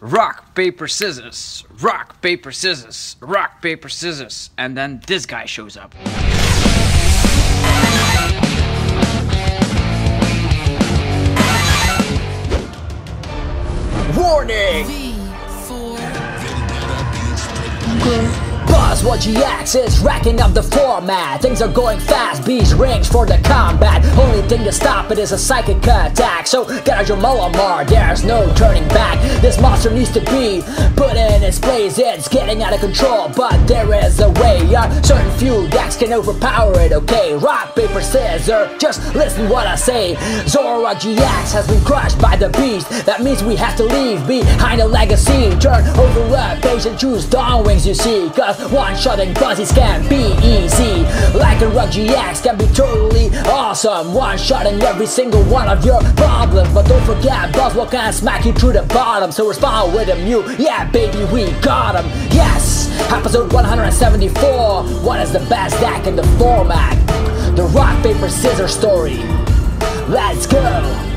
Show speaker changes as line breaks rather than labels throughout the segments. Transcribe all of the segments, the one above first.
rock, paper, scissors, rock, paper, scissors, rock, paper, scissors, and then this guy shows up.
Warning! Buzzwole GX is racking up the format. Things are going fast, beast rings for the combat. Only thing to stop it is a psychic attack. So get out your Malamar, there's no turning back. This monster needs to be put in its place. It's getting out of control, but there is a way. Certain few decks can overpower it, okay? Rock, paper, scissors, just listen what I say. Zoroark GX has been crushed by the beast. That means we have to leave behind a legacy. Turn over a page and choose dawn wings, you see. Cause one-shotting buzzies can be easy. Zoroark GX can be totally awesome. One-shotting every single one of your problems. But don't forget, Buzzwole can smack you through the bottom. So respond with a Mew. Yeah, baby, we got him. Yes! Episode 174. What is the best deck in the format? The rock, paper, scissors story. Let's go!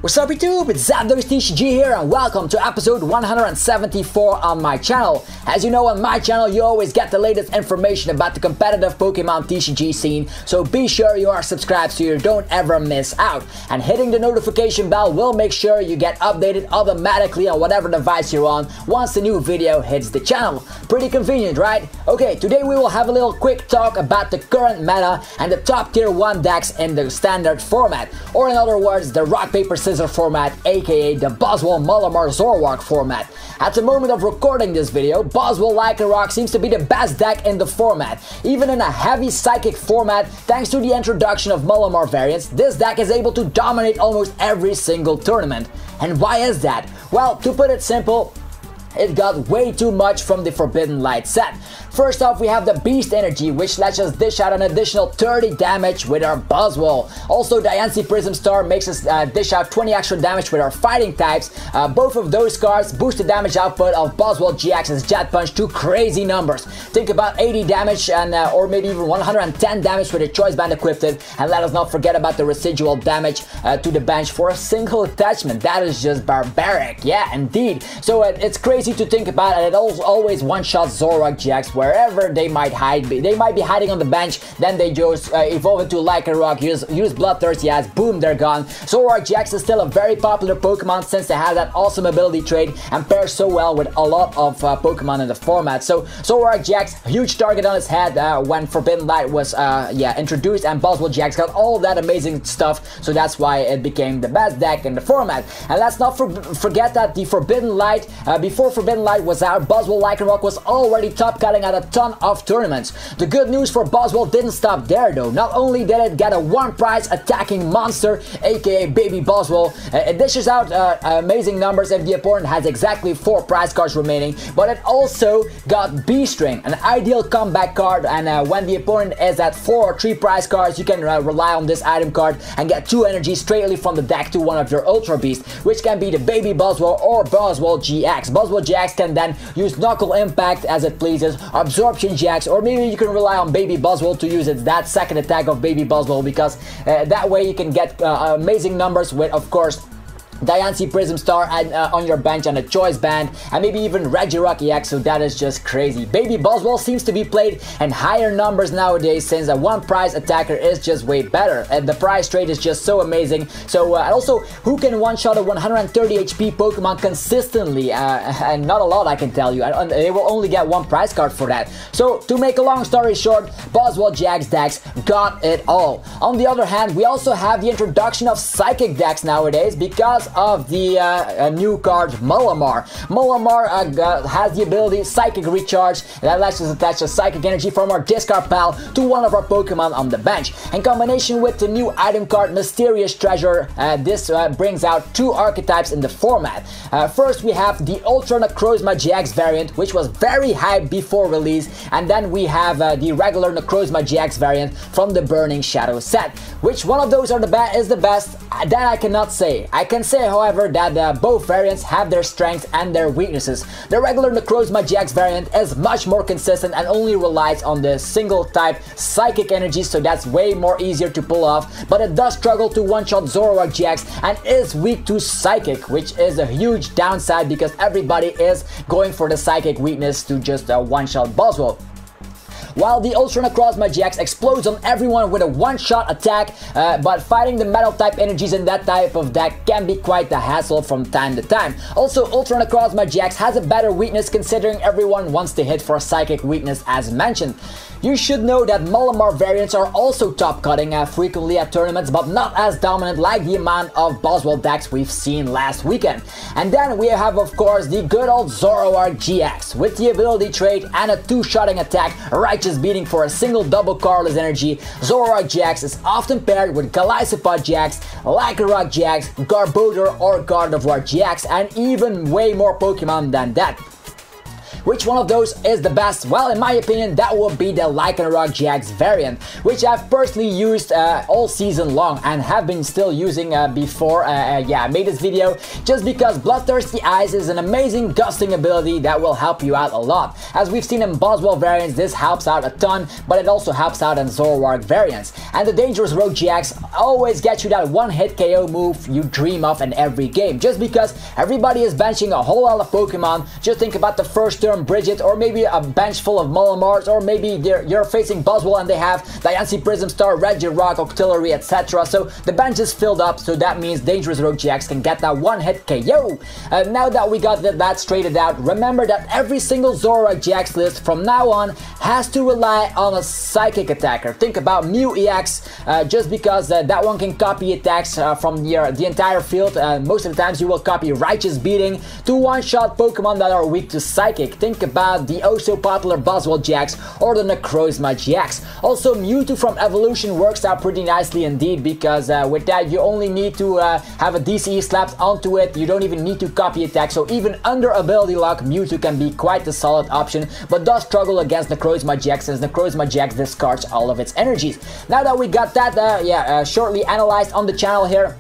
What's up YouTube, it's TCG here and welcome to episode 174 on my channel. As you know, on my channel you always get the latest information about the competitive Pokemon TCG scene, so be sure you are subscribed so you don't ever miss out. And hitting the notification bell will make sure you get updated automatically on whatever device you're on once the new video hits the channel. Pretty convenient, right? Okay, today we will have a little quick talk about the current meta and the top tier 1 decks in the standard format, or in other words, the rock, paper, scissors format, aka the Buzzwole Malamar Zoroark format. At the moment of recording this video, Buzzwole Zoroark seems to be the best deck in the format. Even in a heavy psychic format, thanks to the introduction of Malamar variants, this deck is able to dominate almost every single tournament. And why is that? Well, to put it simple, it got way too much from the Forbidden Light set. First off, we have the Beast Energy, which lets us dish out an additional 30 damage with our Buzzwole. Also, Diancie Prism Star makes us dish out 20 extra damage with our fighting types. Both of those cards boost the damage output of Buzzwole GX's Jet Punch to crazy numbers. Think about 80 damage and or maybe even 110 damage with a Choice Band equipped. And let us not forget about the residual damage to the bench for a single attachment. That is just barbaric. Yeah, indeed. So it's crazy to think about, and it always one-shots Zoroark GX wherever they might hide. They might be hiding on the bench, then they just evolve into Lycanroc, use Bloodthirst, yes, boom, they're gone. Zoroark GX is still a very popular Pokemon since they have that awesome ability trait and pairs so well with a lot of Pokemon in the format. So Zoroark GX, huge target on his head when Forbidden Light was introduced, and Buzzwole GX got all of that amazing stuff, so that's why it became the best deck in the format. And let's not forget that the Forbidden Light, before Forbidden Light was out, Buzzwole Lycanroc was already top cutting at a ton of tournaments. The good news for Buzzwole didn't stop there though. Not only did it get a 1 prize attacking monster, aka Baby Buzzwole, it dishes out amazing numbers if the opponent has exactly 4 prize cards remaining, but it also got B-String, an ideal comeback card, and when the opponent is at 4 or 3 prize cards, you can rely on this item card and get 2 energy straightly from the deck to one of your Ultra Beasts, which can be the Baby Buzzwole or Buzzwole GX. Buzzwole GX can then use Knuckle Impact as it pleases, Absorption GX, or maybe you can rely on Baby Buzzwole to use that second attack of Baby Buzzwole, because that way you can get amazing numbers with, of course, Diancie Prism Star on your bench and a Choice Band, and maybe even Zoroark EX, so that is just crazy. Baby Buzzwole seems to be played in higher numbers nowadays since a 1 prize attacker is just way better, and the prize trait is just so amazing. So also, who can one-shot a 130 HP Pokemon consistently? And not a lot, I can tell you. They will only get 1 prize card for that. So to make a long story short, Buzzwole GX decks got it all. On the other hand, we also have the introduction of Psychic decks nowadays because of the new card Malamar. Malamar has the ability Psychic Recharge that lets us attach a Psychic Energy from our discard pile to one of our Pokemon on the bench. In combination with the new item card Mysterious Treasure, this brings out 2 archetypes in the format. First, we have the Ultra Necrozma GX variant, which was very hyped before release, and then we have the regular Necrozma GX variant from the Burning Shadow set. Which one of those is the best? That I cannot say. I can say say, however, that both variants have their strengths and their weaknesses. The regular Necrozma GX variant is much more consistent and only relies on the single type Psychic energy, so that's way more easier to pull off, but it does struggle to one-shot Zoroark GX and is weak to Psychic, which is a huge downside because everybody is going for the Psychic weakness to just one-shot Buzzwole. While the Ultra Necrozma GX explodes on everyone with a one-shot attack, but fighting the metal type energies in that type of deck can be quite a hassle from time to time. Also, Ultra Necrozma GX has a better weakness considering everyone wants to hit for a Psychic weakness as mentioned. You should know that Malamar variants are also top-cutting frequently at tournaments, but not as dominant like the amount of Buzzwole decks we've seen last weekend. And then we have, of course, the good old Zoroark GX, with the ability trait and a two-shotting attack, Righteous Beating for a single double Carless energy. Zoroark GX is often paired with Golisopod GX, Lycanroc GX, Garbodor or Gardevoir GX, and even way more Pokemon than that. Which one of those is the best? Well, in my opinion, that would be the Lycanroc GX variant, which I've personally used all season long and have been still using before I made this video, just because Bloodthirsty Eyes is an amazing gusting ability that will help you out a lot. As we've seen in Buzzwole variants, this helps out a ton, but it also helps out in Zoroark variants. And the Dangerous Rogue GX always gets you that one-hit KO move you dream of in every game, just because everybody is benching a whole lot of Pokemon. Just think about the first turn Bridget, or maybe a bench full of Malamars, or maybe you're facing Buzzwole and they have Diancie Prism Star, Regirock, Octillery, etc. So the bench is filled up, so that means Dangerous Rogue GX can get that one-hit KO. Now that we got that straightened out, remember that every single Zoroark GX list from now on has to rely on a Psychic attacker. Think about Mew EX, just because that one can copy attacks from the entire field. Most of the times you will copy Righteous Beating to one-shot Pokemon that are weak to Psychic. Think about the oh so popular Buzzwole GX or the Necrozma GX. Also, Mewtwo from Evolution works out pretty nicely indeed, because with that you only need to have a DCE slapped onto it. You don't even need to copy attack, so even under ability lock, Mewtwo can be quite a solid option, but does struggle against Necrozma GX since Necrozma GX discards all of its energies. Now that we got that shortly analyzed on the channel here,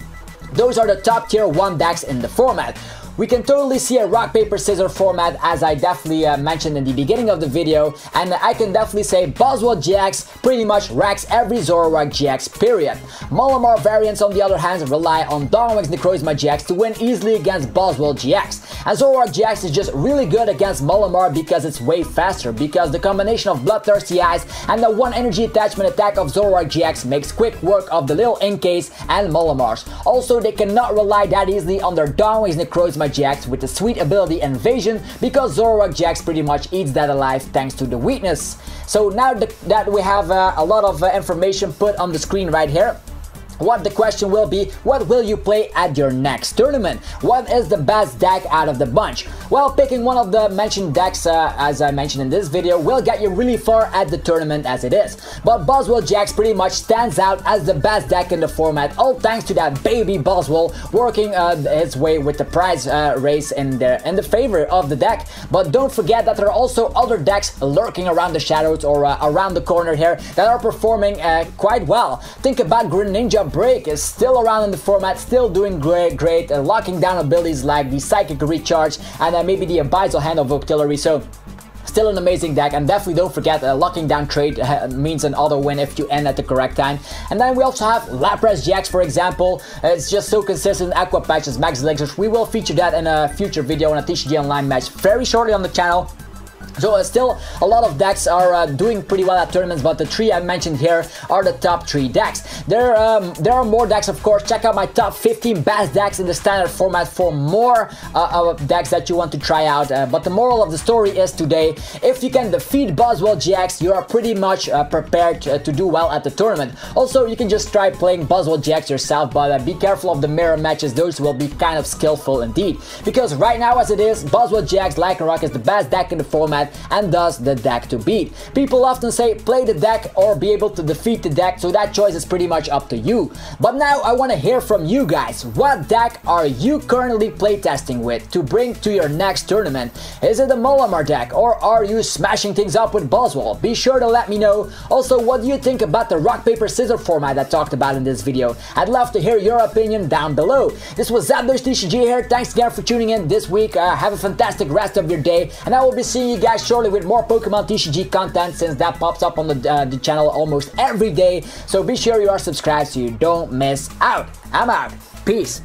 those are the top tier 1 decks in the format. We can totally see a rock, paper, scissors format, as I definitely mentioned in the beginning of the video, and I can definitely say Buzzwole GX pretty much wrecks every Zoroark GX, period. Malamar variants, on the other hand, rely on Dawnwing's Necrozma GX to win easily against Buzzwole GX. And Zoroark GX is just really good against Malamar because it's way faster, because the combination of Bloodthirsty Eyes and the one energy attachment attack of Zoroark GX makes quick work of the little Inkase and Malamars. Also, they cannot rely that easily on their Dawnwing's Necrozma GX with the sweet ability Invasion, because Zoroark GX pretty much eats that alive thanks to the weakness. So now that we have a lot of information put on the screen right here, what the question will be: what will you play at your next tournament? What is the best deck out of the bunch? Well, picking one of the mentioned decks, as I mentioned in this video, will get you really far at the tournament as it is. But Buzzwole GX pretty much stands out as the best deck in the format, all thanks to that baby Buzzwole working its way with the prize race in the favor of the deck. But don't forget that there are also other decks lurking around the shadows or around the corner here that are performing quite well. Think about Greninja Break is still around in the format, still doing great, locking down abilities like the Psychic Recharge and maybe the Abyssal Hand of Octillery. So still an amazing deck, and definitely don't forget locking down trade means an auto win if you end at the correct time. And then we also have Lapras GX, for example. It's just so consistent. Aqua Patches, Max Elixirs. We will feature that in a future video in a TCG Online match very shortly on the channel. So still a lot of decks are doing pretty well at tournaments, but the 3 I mentioned here are the top 3 decks. There are more decks, of course. Check out my top 15 best decks in the standard format for more decks that you want to try out. But the moral of the story is today, if you can defeat Buzzwole GX, you are pretty much prepared to do well at the tournament. Also, you can just try playing Buzzwole GX yourself, but be careful of the mirror matches. Those will be kind of skillful indeed. Because right now as it is, Buzzwole GX Lycanroc is the best deck in the format. format and thus the deck to beat. People often say play the deck or be able to defeat the deck, so that choice is pretty much up to you. But now I want to hear from you guys. What deck are you currently playtesting with to bring to your next tournament? Is it a Malamar deck or are you smashing things up with Buzzwole? Be sure to let me know. Also, what do you think about the rock, paper, scissors format I talked about in this video? I'd love to hear your opinion down below. This was Zapdos TCG here. Thanks again for tuning in this week. Have a fantastic rest of your day, and I will be seeing you guys shortly with more Pokemon TCG content, since that pops up on the channel almost every day. So be sure you are subscribed so you don't miss out. I'm out. Peace.